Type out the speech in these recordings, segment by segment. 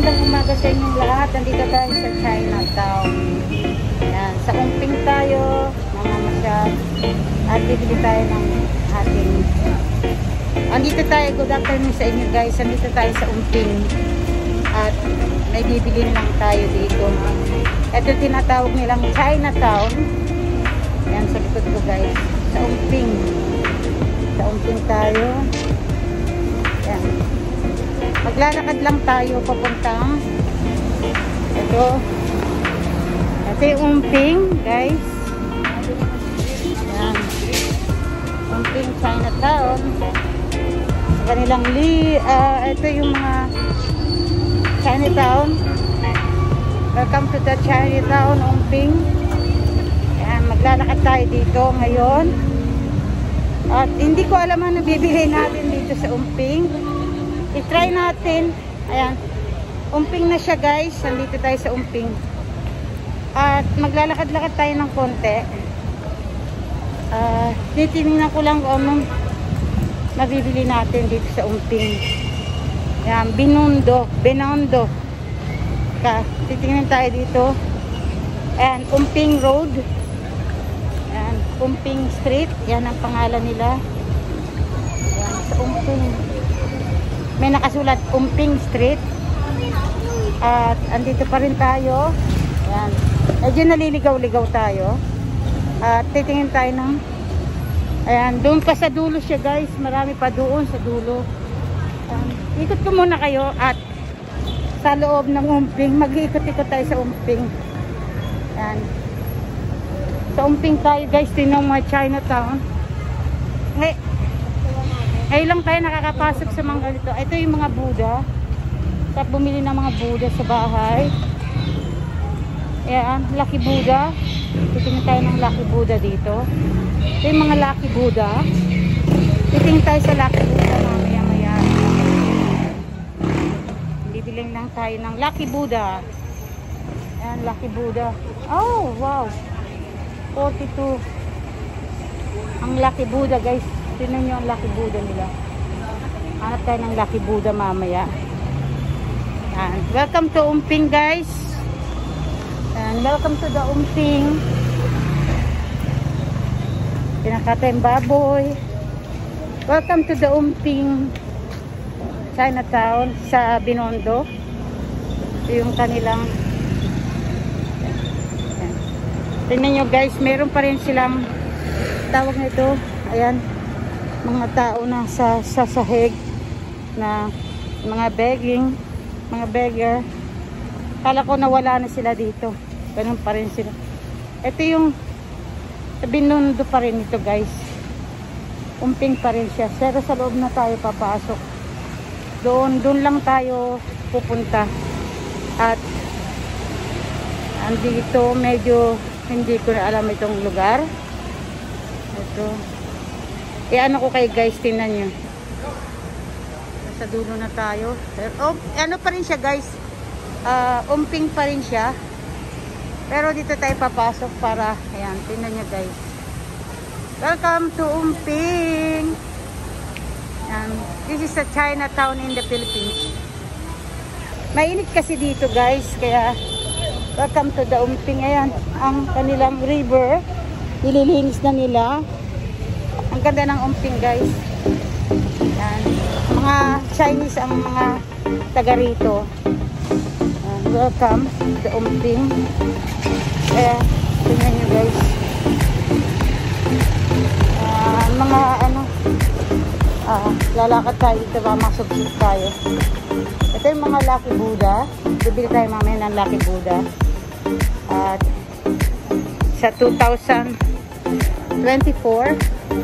magandang umaga sa inyong lahat. Nandito tayo sa Chinatown. Ayan, sa Umping tayo, mga masyad. At bibili tayo ng ating... Andito tayo, good afternoon sa inyo guys. Andito tayo sa Umping. At may bibili lang tayo dito. Ito tinatawag nilang Chinatown. Ayan, sa likod ko guys. Sa Umping. Sa Umping tayo. Ayan. Maglalakad lang tayo papuntang ito yung Umping guys. Yan. Umping Chinatown kanilang ito yung mga Chinatown. Welcome to the Chinatown Umping. Yan, maglalakad tayo dito ngayon at hindi ko alam ano bibili natin dito sa Umping. I-try natin. Ayan. Umping na siya guys. Nandito tayo sa Umping. At maglalakad-lakad tayo ng konti. Titingnan ko lang kung anong mabibili natin dito sa Umping. Ayan. Binondo. Titingnan tayo dito. Ayan. Umping Road. Ayan. Umping Street. Yan ang pangalan nila. Ayan. Sa Umping. May nakasulat Umping Street. At andito pa rin tayo. Ayan. Medyo naliligaw-ligaw tayo. At titingin tayo ng ayan, doon pa sa dulo siya guys. Marami pa doon sa dulo. Ikot ko muna kayo at sa loob ng Umping. Mag-iikot-ikot tayo sa Umping. Ayan. Sa Umping tayo guys. Tinong mga Chinatown. Ngayon lang tayo nakakapasok sa mga ganito. Ito yung mga Buddha. At bumili ng mga Buddha sa bahay. Ayan, Lucky Buddha. Titingin tayo ng Lucky Buddha dito. Ito yung mga Lucky Buddha. Titingin tayo sa Lucky Buddha mamaya-maya. Bibiling lang tayo ng Lucky Buddha. Ayan, Lucky Buddha. Oh, wow. 42. Ang Lucky Buddha guys. Tignan nyo ang Lucky Buddha nila. Hanap tayo ng Lucky Buddha mamaya. And welcome to Umping guys. And welcome to the Umping. Pinakata yung baboy. Welcome to the Umping Chinatown sa Binondo. Ito yung kanilang tignan nyo guys, meron pa rin silang tawag nito. Ayan. Mga tao na sa sahig na mga mga beggar. Kala ko nawala na sila dito. Ganun pa rin sila. Ito yung Binondo pa rin ito guys. Umping pa rin siya. Pero sa loob na tayo papasok. Doon lang tayo pupunta. At andito medyo hindi ko na alam itong lugar. Ito. Ano ko kay guys, tingnan nyo. Sa dulo na tayo. Ano pa rin siya guys. Umping pa rin siya. Pero dito tayo papasok para, ayan, tingnan nyo guys. Welcome to Umping. Ayan, this is a Chinatown in the Philippines. Mainit kasi dito guys. Kaya, welcome to the Umping. Ayan, ang kanilang river. Nililinis na nila. Ang ganda ng Umping guys. Yan. Mga Chinese ang mga taga rito. Welcome to the Umping. Kaya tingnan nyo guys. Mga lalakad tayo dito ba masubsub tayo. Ito yung mga Lucky Buddha. Bibili tayo mamaya ng Lucky Buddha. At sa 2024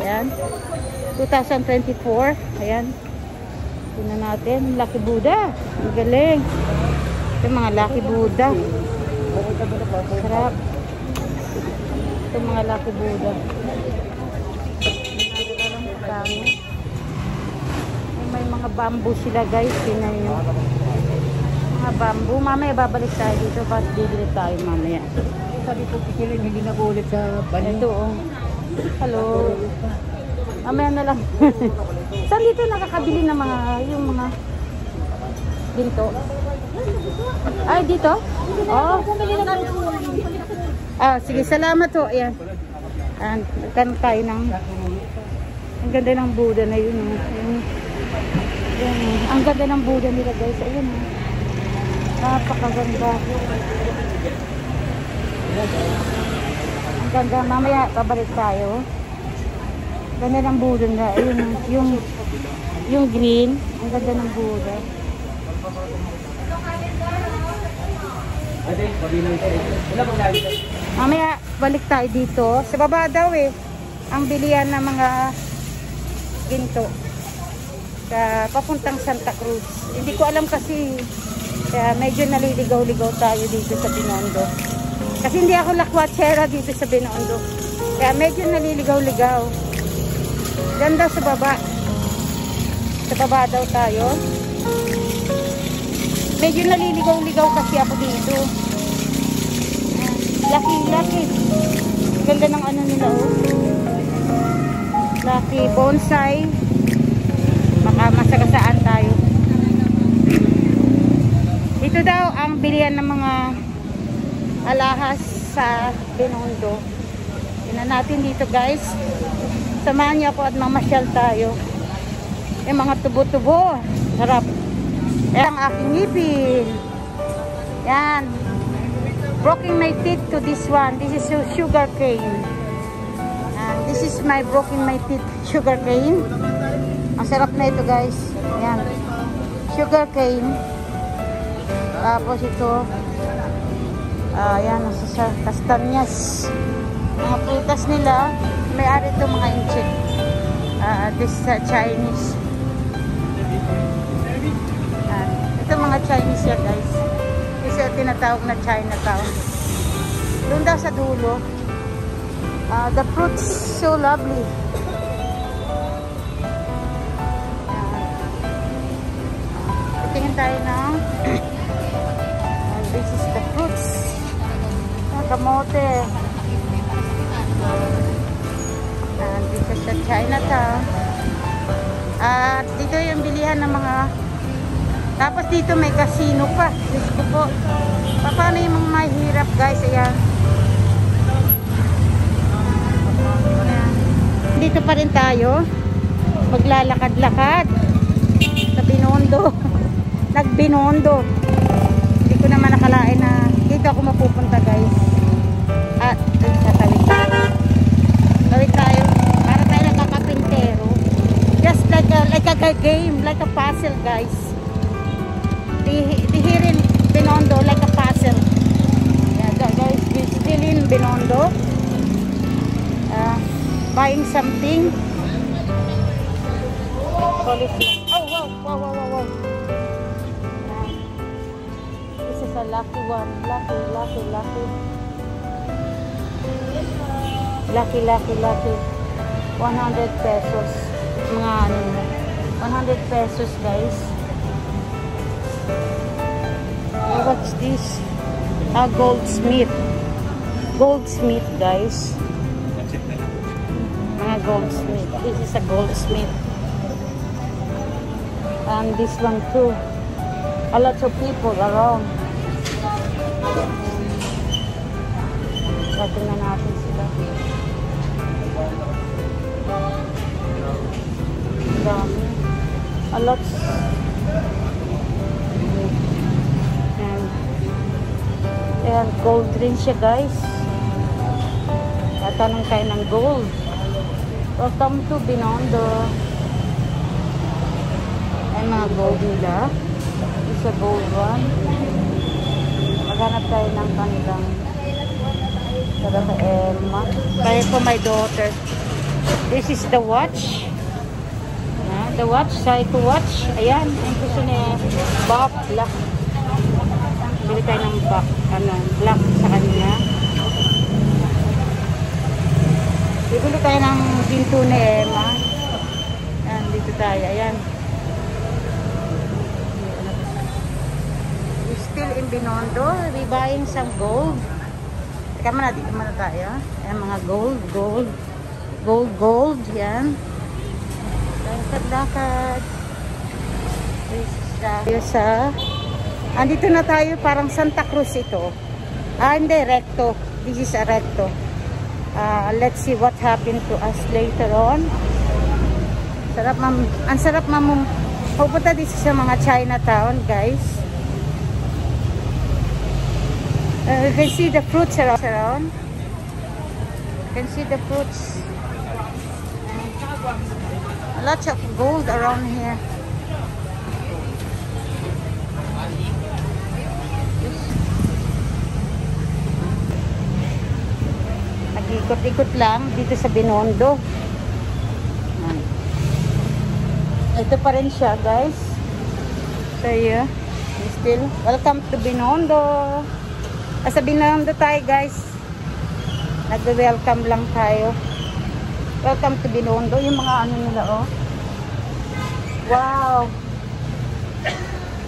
ayan 2024 ayan tingnan natin Lucky Buddha. Ang galing ito mga Lucky Buddha. Sarap ito mga Lucky Buddha. May mga bamboo sila guys. Tingnan nyo mga bamboo. Mamaya babalik tayo dito. Bas bibili tayo mamaya. Sabi ko pikirin hindi na po ulit sa banyo. Ito oh. Hello. Mamaya na lang. Saan dito nakakabili ng mga yung mga ginto? Ay, dito? Oh. Ah, sige, salamat ho. Ayan. Nagtanong tayo ng... Ang ganda ng Buddha na yun. Ayan. Ang ganda ng Buddha nila guys. Ayan. Napakaganda. Ang ganda. Mamaya pabalik tayo. Ganda ng Buddha na. Ayun. Yung green. Ang ganda ng Buddha. Mamaya balik tayo dito. Sa baba daw ang bilihan ng mga ginto. Sa papuntang Santa Cruz. Hindi ko alam kasi kaya medyo naliligaw-ligaw tayo dito sa Binondo. Kasi hindi ako lakwatsera dito sa Binondo. Kaya medyo naliligaw-ligaw. Ganda sa baba. Sa baba daw tayo. Medyo naliligaw-ligaw kasi ako dito. Lucky. Ganda ng ano nila Lucky bonsai. Baka masagasaan tayo. Ito daw ang bilihan ng mga alahas sa Binondo. Tingnan natin dito guys. Samahan niyo ako at mamasyal tayo. Yung mga tubo-tubo. Sarap. Yan ang aking ngipin. Yan. Broken my teeth to this one. This is sugar cane. This is my broken my teeth sugar cane. Ang sarap na ito guys. Yan. Sugar cane. Tapos ito. Yan. Nasa kastanyas. Mga prutas nila. May-ari ito mga inchik. This is Chinese. Ito mga Chinese yan guys. Ito tinatawag na Chinatown. Doon daw sa dulo. The fruits so lovely. Tingin tayo ng this is the fruits. Kamote. And this is the Chinatown. At dito yung bilihan ng mga tapos dito may casino pa. Diyos ko po. Paano yung mga mahirap guys? Ayan. Dito pa rin tayo. Maglalakad-lakad. Sa Binondo. Nagbinondo. Hindi ko naman nakalain na dito ako mapupunta guys. At tatawid tayo. Tawid tayo. Para tayo nagkakapintero. Just like a game. Like a puzzle guys. Here in Binondo like a puzzle. Yeah, guys, we're still in Binondo. Buying something. Oh, wow. This is a lucky one. Lucky. 100 pesos. Mga 100 pesos guys. What's this? Goldsmith guys. Mga goldsmith. This is a goldsmith. And this one too. A lot of people around. Tingnan natin sila. Dami. A lot. Ayan, gold rin siya guys. Tatanong tayo ng gold. Welcome to Binondo. Ayan mga gold nila. It's a gold one. Maghanap tayo ng kanilang para kay Elma. Kaya for my daughter. This is the watch. The watch, Psycho watch. Ayan, ang gusto niya. Bob Black. Bili tayo ng black sa kanya. Bibili tayo ng pinto ni Emma. Ayan, dito tayo. Ayan. We're still in Binondo. We're buying some gold. Teka muna, dito muna tayo. Ayan, mga gold. Yan. Lakad-lakad. This is sa Andito na tayo, parang Santa Cruz ito. Hindi, recto. This is a recto. Let's see what happened to us later on. Sarap ang sarap pupunta dito sa mga Chinatown, guys. You can see the fruits around. You can see the fruits. Lots of gold around here. Nag-ikot-ikot lang dito sa Binondo. Ito pa rin siya, guys. So, yeah. Still, welcome to Binondo. Sa Binondo tayo, guys. Nag-welcome lang tayo. Welcome to Binondo. Yung mga ano nila, oh. Wow.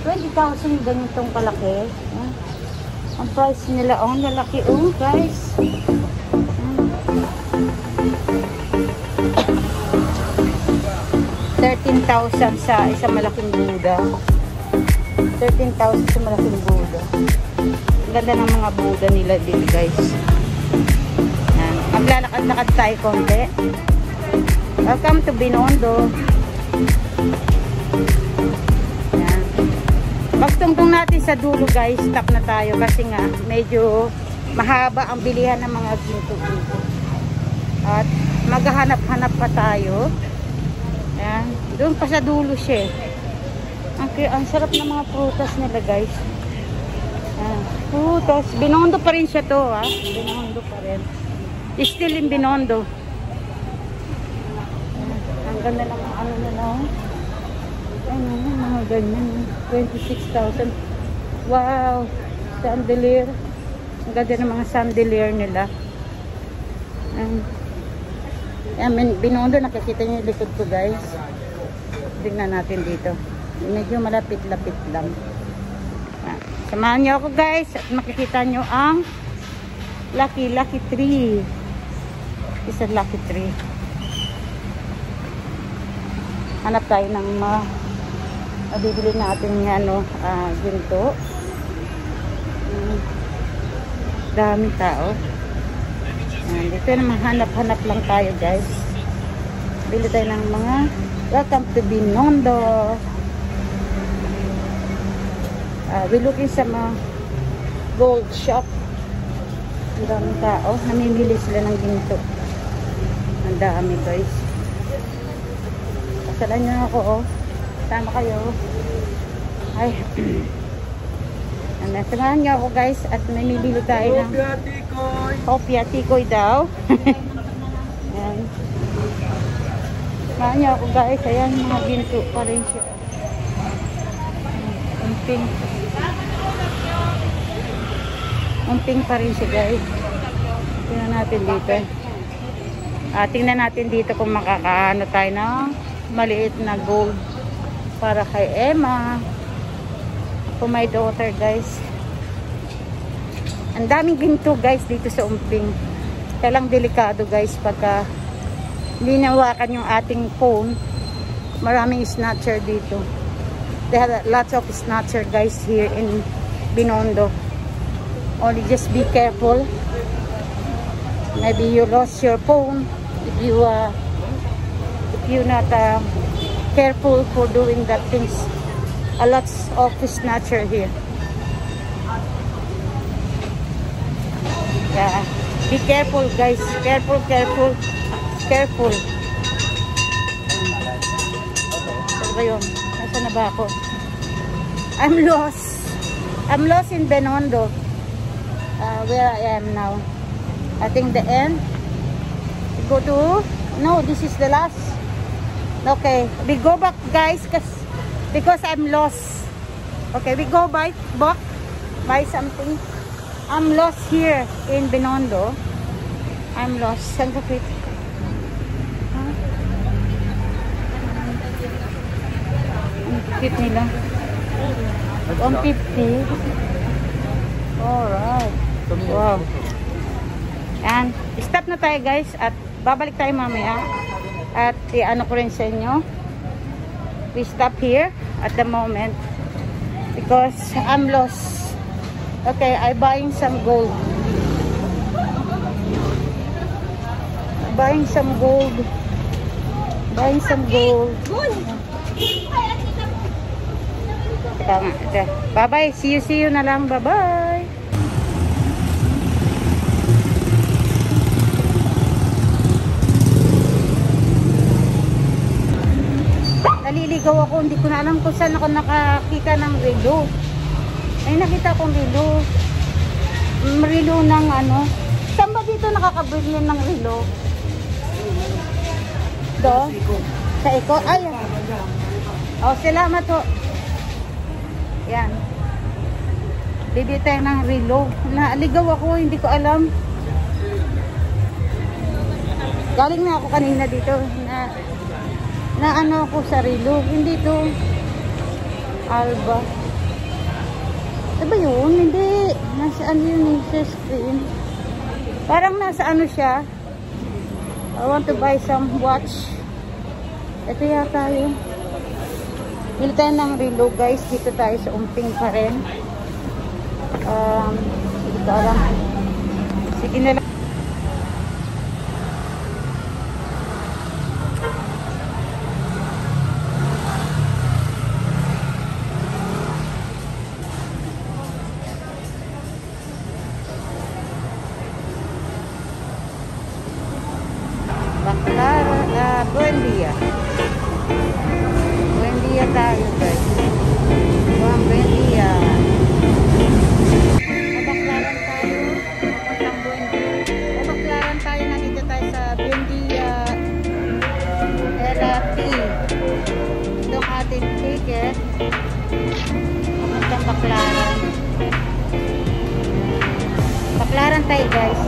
20,000 ganitong kalaki. Ang price nila, oh. Lalaki, oh, guys. 13,000 sa isang malaking Buddha. 13,000 sa malaking Buddha. Ang ganda ng mga Buddha nila dito, guys. Yan. Maglalakad-lakad tayo konti. Welcome to Binondo. Yan. Pagtungtong natin sa dulo, guys, stop na tayo kasi nga medyo mahaba ang bilihan ng mga ginto-ginto. At maghahanap-hanap pa tayo. Yan. Doon pa sa dulo siya. Ang sarap ng mga prutas nila, guys. Yan. Prutas. Binondo pa rin siya to, ha. Binondo pa rin. Still in Binondo. Yan. Ang ganda ng mga ano nila. Ano, mga ganyan. 26,000. Wow. Chandelier. Ang ganda ng mga chandelier nila. Binondo, nakikita niyo yung likod ko, guys. Tingnan natin dito. Medyo malapit-lapit lang. Samahan niyo ako, guys, at makikita niyo ang Lucky Tree. Isa Lucky Tree. Hanap tayo ng mabibili natin ano, ginto. Daming tao. Dito naman hanap-hanap lang tayo, guys. Bili tayo ng mga welcome to Binondo. We looking sa mga gold shop. Ang daming tao. Namimili sila ng ginto. Ang dami, guys. Pasalan nyo ako, oh. Tama kayo. Ay. Samahan nyo ako, guys, at namimili tayo ng Kopya Tikoy daw. Ayan. Samahan nyo ako, guys. Ayan, mga ginto pa rin siya. Umping pa rin siya, guys. Tingnan natin dito. Tingnan natin dito kung makakaano tayo ng maliit na gold para kay Emma. For my daughter, guys. Ang daming ginto, guys, dito sa Umping. Kaya lang delikado, guys, pagka hindi nawakan yung ating phone. Maraming snatcher dito. They have lots of snatcher, guys, here in Binondo. Only just be careful. Maybe you lost your phone if you're not careful for doing that things. A lot of snatcher here. Yeah, be careful, guys. Careful. Saan ba yun? Nasaan na ba ako? I'm lost in Binondo. Where I am now. I think the end. Go to... No, this is the last. Okay, we go back, guys, because I'm lost. Okay, we go back, buy something. I'm lost here in Binondo. I'm lost. Saan ka, Pete? Ang cute nila. 150. Alright. Wow. And stop na tayo, guys, at babalik tayo mamaya. At ano ko rin sa inyo. We stop here at the moment. because I'm lost. Okay, I buying some gold. Buying some gold. Buying some gold. Tama. Bye-bye. See you na lang. Bye-bye. Naliligaw ako. Hindi ko na alam kung saan ako nakakita ng relo. Ay, nakita akong relo. Relo ng ano. Saan ba dito nakakabili ng relo? Do? Sa Iko? Ay. Oh, salamat ho. Yan. Bibili tayo ng relo. Naaligaw ako, hindi ko alam. Galing na ako kanina dito na ano ako sa relo. Hindi to Alba. Ano ba yun? Hindi. Nasaan yun sa screen? Parang nasa ano siya. I want to buy some watch. Ito yata yun. Bili tayo ng relo guys. Dito tayo sa Umping pa rin. Hindi ko alam. Sige na lang. Buendia. Buendia tayo guys. Buendia. Nabaklaran tayo. Papuntang Buendia. Nabaklaran tayo. Nandito tayo sa Buendia LRT. Ito ang ating ticket. Papuntang Baklaran. Baklaran tayo guys.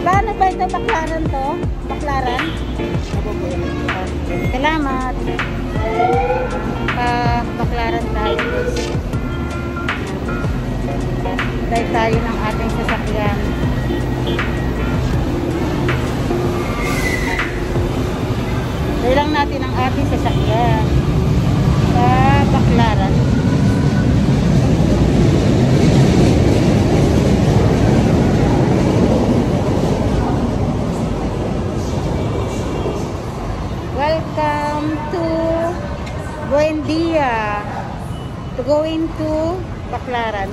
Paano ba ito Baklaran to? Baklaran? Salamat. Baklaran tayo. Dahil tayo ng ating sasakyan. Dahil lang natin ang ating sasakyan. Sa Baklaran. Welcome to Buendia. To go into Baklaran.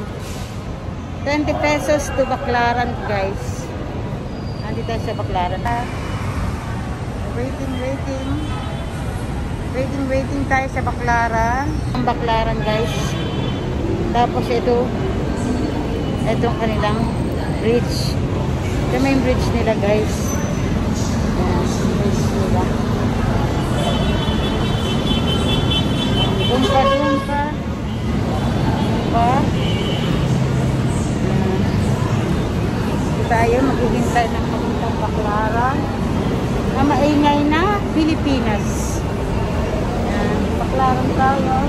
20 pesos to Baklaran guys. Nandito tayo sa Baklaran. Waiting tayo sa Baklaran. Ang Baklaran guys. Tapos itong kanilang bridge. Ito may bridge nila guys. Bridge nila. Doon pa. Tayo maghihintay ng papuntang Baklaran na maingay na Pilipinas. Yan, Baklaran tayo.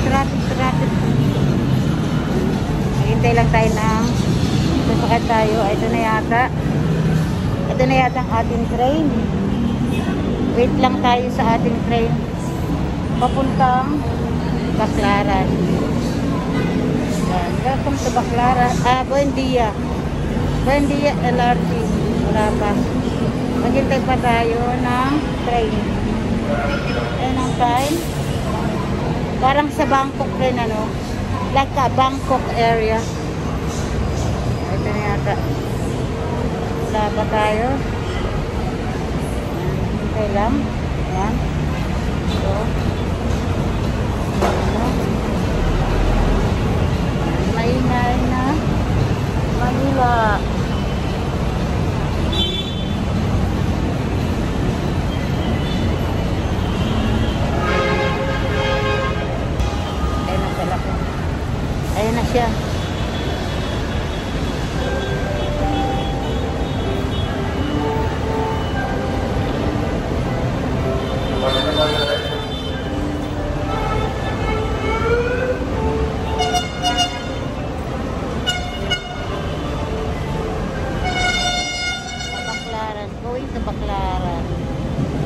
Traffic. Maghintay lang tayo ng sasakay tayo. Ito na yata ang ating train. Wait lang tayo sa ating train papuntang Baklaran. Welcome to Baklaran. Buendia LRT. Wala pa. Maghintay pa tayo ng train. Ayan ang train. Parang sa Bangkok rin ano. Like a Bangkok area. Ito na yata. Wala pa tayo. Okay lang. Ayan. So, maingay na Manila. Ayan na pala ko. Ayan na siya. Bakaran.